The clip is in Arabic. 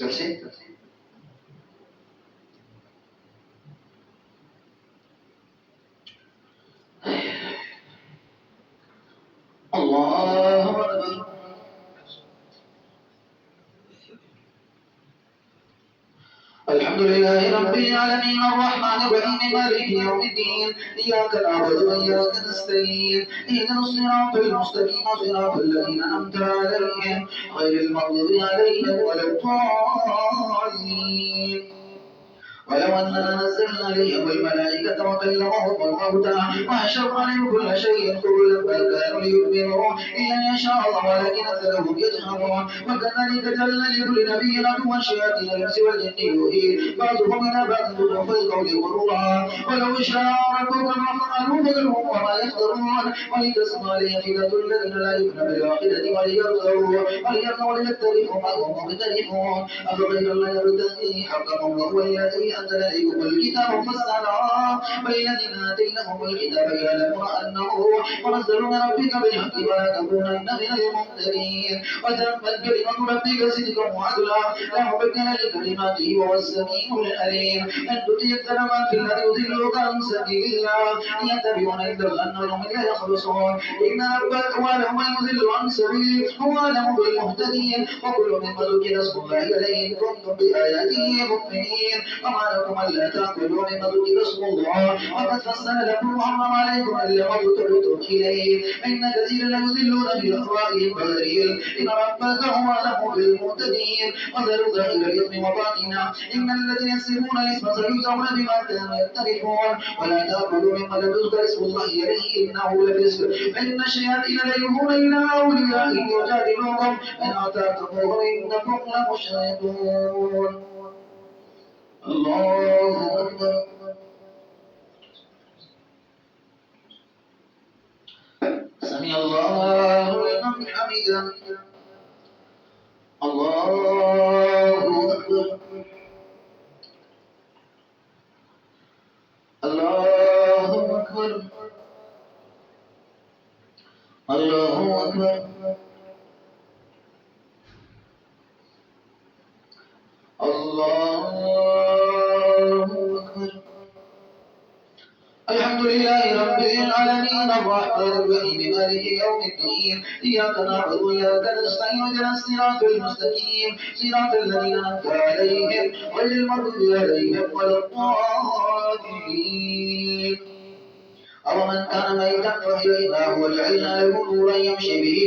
চলছে? আল্লাহু আকবার। الحمد لله رب العالمين الرحمن الرحيم مالك يوم الدين إياك نعبد وإياك نستعين اهدنا الصراط المستقيم صراط الذين أنعمت عليهم غير المغضوب عليهم ولا الضالين ولو أننا نزلنا عليهم الملائكة وكلمهم الموتى وحشرنا عليهم كل شيء قبلا بل كانوا ليؤمنوا إلا إن شاء الله ولكن أكثرهم يجهلون وكذلك جعلنا لكل نبي عدوا شياطين الإنس والجن يوحي بعضهم إلى بعض زخرف القول غرورا ولو شاء ربك ما فعلوا فذرهم وما يفترون ولتصغى لأفئدة الذين لا يؤمنون بالآخرة وليرضوا وليترفوا ما هم مختلفون أفغير الله يرتقي حكما وهو الذي أنزل إليكم الكتاب مفصلا والذين آتيناهم الكتاب يعلمون أنه منزل من ربك بالحق ولا تكونن من الممترين وتمت كلمة ربك صدقا وعدلا لا مبدل لكلماته وهو السميع العليم أن تطيع أكثر ما في الأرض يضلوك عن سبيل الله يتبعون إلا الظن وهم لا يخلصون إن ربك هو أعلم من يضل عن سبيله هو أعلم بالمهتدين وكل مما ذكر اسم الله عليه إن كنتم بآياته مؤمنين وما لكم ألا تعقلوا مما ذكر اسم الله وقد فصل لكم وحرم عليكم إلا ما اضطررتم إليه إن كثيرا ليضلون بأهوائهم بغير إن ربك هو أعلم بالمهتدين وذروا ظاهر الإثم وباطنه إن الذين يكسبون الإثم سيجزون بما كانوا يقترفون ولا تأكلوا مما لم يذكر اسم الله عليه إنه لفسق فإن الشياطين ليوحون إلى أوليائهم يجادلوكم إن أطعتموهم إنكم لمشركون. الله أكبر. سمع الله لمن حمده. الله أكبر. الله أكبر. الله أكبر. الله أكبر. الحمد لله رب العالمين الرحمن الرحيم مالك يوم الدين إياك نعبد وإياك نستعين اهدنا الصراط المستقيم صراط الذين أنعمت عليهم غير المغضوب عليهم ولا الضالين أومن كان ميتا فأحييناه وجعلنا له نورا يمشي به